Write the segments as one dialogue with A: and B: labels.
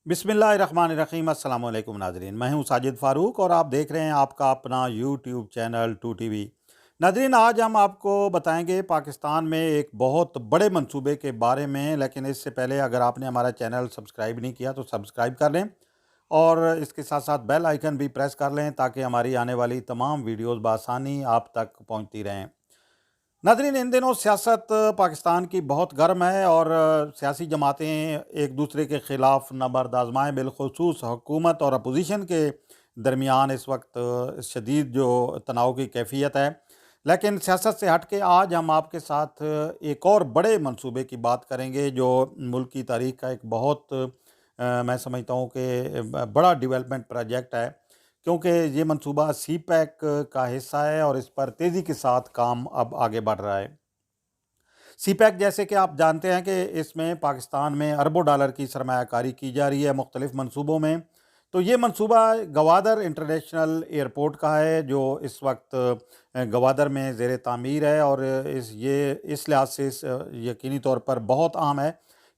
A: बिस्मिल्लाहिर्रहमानिर्रहीम। अस्सलाम वालेकुम नाजरीन, मैं हूं साजिद फ़ारूक और आप देख रहे हैं आपका अपना यूट्यूब चैनल 2 टीवी। नाजरीन, आज हम आपको बताएंगे पाकिस्तान में एक बहुत बड़े मंसूबे के बारे में। लेकिन इससे पहले अगर आपने हमारा चैनल सब्सक्राइब नहीं किया तो सब्सक्राइब कर लें और इसके साथ साथ बेल आइकन भी प्रेस कर लें ताकि हमारी आने वाली तमाम वीडियोज़ बआसानी आप तक पहुँचती रहें। नाज़रीन, इन दिनों सियासत पाकिस्तान की बहुत गर्म है और सियासी जमातें एक दूसरे के ख़िलाफ़ नबर्द आज़माएँ, बिलख़ुसूस हुकूमत और अपोजिशन के दरमियान इस वक्त शदीद जो तनाव की कैफ़ियत है। लेकिन सियासत से हट के आज हम आपके साथ एक और बड़े मंसूबे की बात करेंगे जो मुल्क की तारीख़ का एक बहुत मैं समझता हूँ कि बड़ा डेवलपमेंट प्रोजेक्ट है, क्योंकि ये मंसूबा सी पैक का हिस्सा है और इस पर तेज़ी के साथ काम अब आगे बढ़ रहा है। सी पैक, जैसे कि आप जानते हैं कि इसमें पाकिस्तान में अरबों डॉलर की सरमायाकारी की जा रही है मुख्तलिफ मंसूबों में। तो ये मंसूबा गवादर इंटरनेशनल एयरपोर्ट का है जो इस वक्त गवादर में ज़ेर तामीर है और इस लिहाज से यकीनी तौर पर बहुत अहम है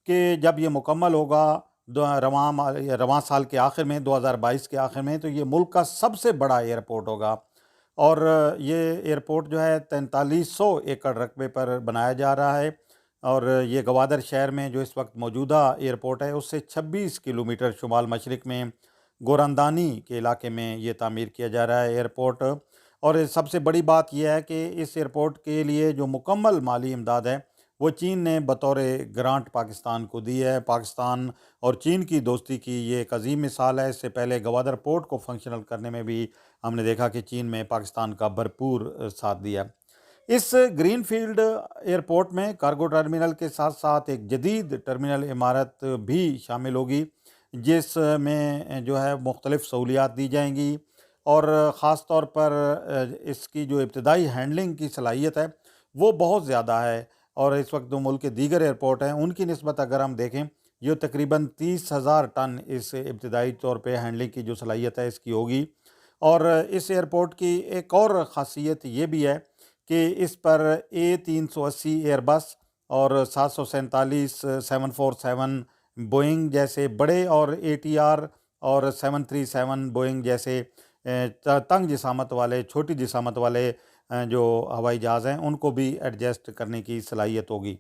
A: कि जब ये मुकम्मल होगा रवां साल के आखिर में 2022 के आखिर में, तो ये मुल्क का सबसे बड़ा एयरपोर्ट होगा। और ये एयरपोर्ट जो है 4300 एकड़ रकबे पर बनाया जा रहा है और ये गवादर शहर में जो इस वक्त मौजूदा एयरपोर्ट है उससे 26 किलोमीटर शुमाल मशरिक में गोरंदानी के इलाके में ये तामीर किया जा रहा है एयरपोर्ट। और सबसे बड़ी बात यह है कि इस एयरपोर्ट के लिए जो मुकम्मल माली इमदाद है वो चीन ने बतौर ग्रांट पाकिस्तान को दी है। पाकिस्तान और चीन की दोस्ती की ये एक अजीम मिसाल है। इससे पहले गवादर पोर्ट को फंक्शनल करने में भी हमने देखा कि चीन में पाकिस्तान का भरपूर साथ दिया। इस ग्रीनफील्ड एयरपोर्ट में कार्गो टर्मिनल के साथ साथ एक जदीद टर्मिनल इमारत भी शामिल होगी जिसमें जो है मुख्तलिफ सहूलियात दी जाएंगी और ख़ास तौर पर इसकी जो इब्तदाई हैंडलिंग की सलाहियत है वो बहुत ज़्यादा है। और इस वक्त जो मुल्क के दीगर एयरपोर्ट हैं उनकी निस्बत अगर हम देखें, ये तकरीबन 30,000 टन इस इब्तदाई तौर पे हैंडलिंग की जो सलाहियत है इसकी होगी। और इस एयरपोर्ट की एक और ख़ासियत ये भी है कि इस पर A380 एयरबस और 747 747 बोइंग जैसे बड़े और ATR और 737 बोइंग जैसे तंग जिसामत वाले, छोटी जिसामत वाले जो हवाई जहाज़ हैं उनको भी एडजस्ट करने की सलाहियत होगी।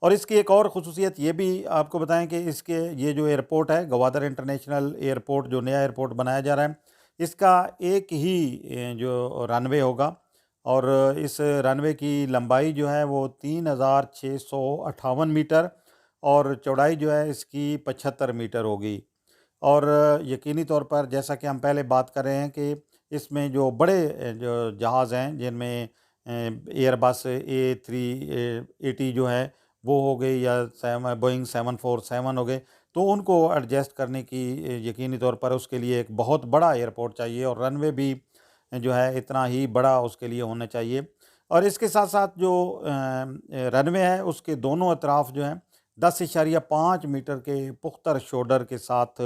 A: और इसकी एक और ख़ुसूसियत ये भी आपको बताएं कि इसके ये जो एयरपोर्ट है गवादर इंटरनेशनल एयरपोर्ट, जो नया एयरपोर्ट बनाया जा रहा है, इसका एक ही जो रनवे होगा और इस रनवे की लंबाई जो है वो 3658 मीटर और चौड़ाई जो है इसकी 75 मीटर होगी। और यकीनी तौर पर जैसा कि हम पहले बात कर रहे हैं कि इसमें जो बड़े जो जहाज़ हैं जिनमें एयरबस A380 जो है वो हो गई या बोइंग 747 हो गए, तो उनको एडजस्ट करने की यकीनी तौर पर उसके लिए एक बहुत बड़ा एयरपोर्ट चाहिए और रनवे भी जो है इतना ही बड़ा उसके लिए होना चाहिए। और इसके साथ साथ जो रनवे है उसके दोनों अतराफ जो हैं 10.5 मीटर के पुख्तर शोल्डर के साथ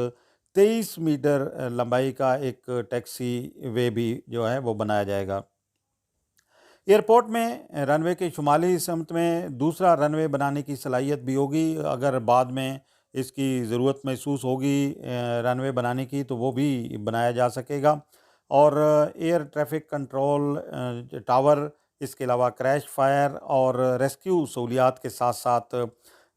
A: 23 मीटर लंबाई का एक टैक्सी वे भी जो है वो बनाया जाएगा। एयरपोर्ट में रनवे के शुमाली समत में दूसरा रनवे बनाने की सलाहियत भी होगी। अगर बाद में इसकी ज़रूरत महसूस होगी रनवे बनाने की तो वो भी बनाया जा सकेगा। और एयर ट्रैफिक कंट्रोल टावर, इसके अलावा क्रैश फायर और रेस्क्यू सहूलियात के साथ साथ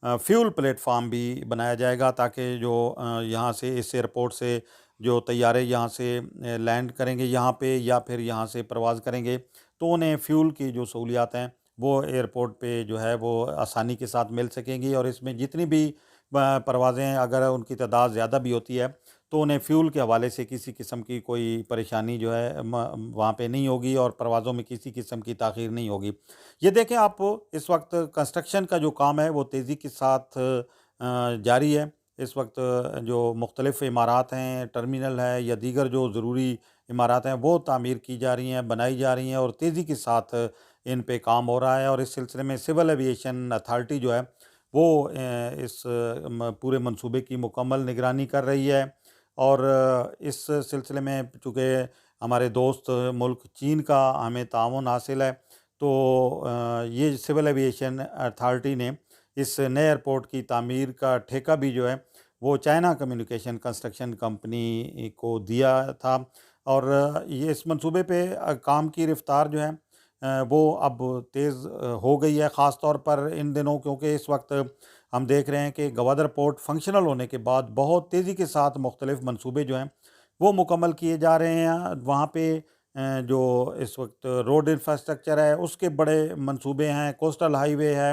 A: फ्यूल प्लेटफार्म भी बनाया जाएगा ताकि जो यहाँ से इस एयरपोर्ट से जो तैयारे यहाँ से लैंड करेंगे यहाँ पे या फिर यहाँ से प्रवास करेंगे तो उन्हें फ्यूल की जो सहूलियात हैं वो एयरपोर्ट पे जो है वो आसानी के साथ मिल सकेंगी। और इसमें जितनी भी परवाज़ें अगर उनकी तादाद ज़्यादा भी होती है तो उन्हें फ्यूल के हवाले से किसी किस्म की कोई परेशानी जो है वहाँ पे नहीं होगी और परवाज़ों में किसी किस्म की ताख़ीर नहीं होगी। ये देखें आप, इस वक्त कंस्ट्रक्शन का जो काम है वो तेज़ी के साथ जारी है। इस वक्त जो मुख्तलिफ़ इमारात हैं, टर्मिनल है या दीगर जो ज़रूरी इमारत हैं वो तामीर की जा रही हैं, बनाई जा रही हैं और तेज़ी के साथ इन पे काम हो रहा है। और इस सिलसिले में सिविल एविएशन अथॉरिटी जो है वो इस पूरे मंसूबे की मुकम्मल निगरानी कर रही है। और इस सिलसिले में चूँकि हमारे दोस्त मुल्क चीन का हमें ताउन हासिल है तो ये सिविल एविएशन अथॉरिटी ने इस नए एयरपोर्ट की तामीर का ठेका भी जो है वो चाइना कम्युनिकेशन कंस्ट्रक्शन कंपनी को दिया था। और ये इस मंसूबे पे काम की रफ्तार जो है वो अब तेज़ हो गई है, ख़ास तौर पर इन दिनों, क्योंकि इस वक्त हम देख रहे हैं कि गवादर पोर्ट फंक्शनल होने के बाद बहुत तेज़ी के साथ मुख्तलिफ मंसूबे जो हैं वो मुकम्मल किए जा रहे हैं। वहाँ पे जो इस वक्त रोड इंफ्रास्ट्रक्चर है उसके बड़े मंसूबे हैं, कोस्टल हाईवे है,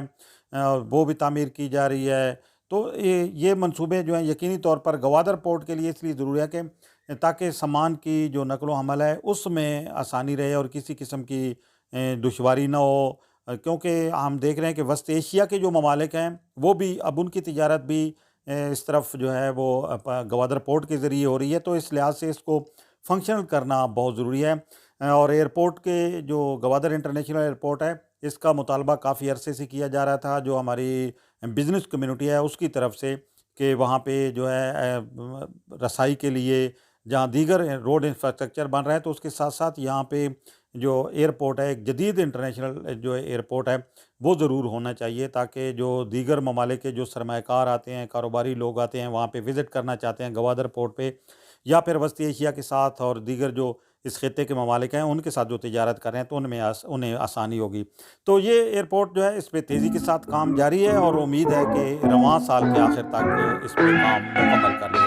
A: वो भी तामीर की जा रही है। तो ये मंसूबे जो हैं यकीनी तौर पर गवादर पोर्ट के लिए इसलिए ज़रूरी है कि ताकि सामान की जो नकलो हमल है उसमें आसानी रहे और किसी किस्म की दुश्वारी ना हो। क्योंकि हम देख रहे हैं कि वस्त एशिया के जो ममालिक हैं वो भी अब उनकी तिजारत भी इस तरफ जो है वो गवादर पोर्ट के ज़रिए हो रही है। तो इस लिहाज से इसको फंक्शनल करना बहुत ज़रूरी है। और एयरपोर्ट के जो गवादर इंटरनेशनल एयरपोर्ट है इसका मुतालबा काफ़ी अरसे से किया जा रहा था, जो हमारी बिज़नेस कम्युनिटी है उसकी तरफ से, कि वहाँ पे जो है रसाई के लिए जहाँ दीगर रोड इंफ्रास्ट्रक्चर बन रहा है तो उसके साथ साथ यहाँ पे जो एयरपोर्ट है, एक जदीद इंटरनेशनल जो एयरपोर्ट है वो ज़रूर होना चाहिए, ताकि जो दीगर ममालिक के जो सरमाकार आते हैं, कारोबारी लोग आते हैं, वहाँ पे विज़िट करना चाहते हैं गवादर पोर्ट पे, या फिर वस्ती एशिया के साथ और दीगर जो इस खित्ते के ममालिक हैं उनके साथ जो तिजारत कर रहे हैं, तो उन्हें आसानी होगी। तो ये एयरपोर्ट जो है इस पे तेज़ी के साथ काम जारी है और उम्मीद है कि रवां साल के आखिर तक इस पे काम मुकम्मल कर लिया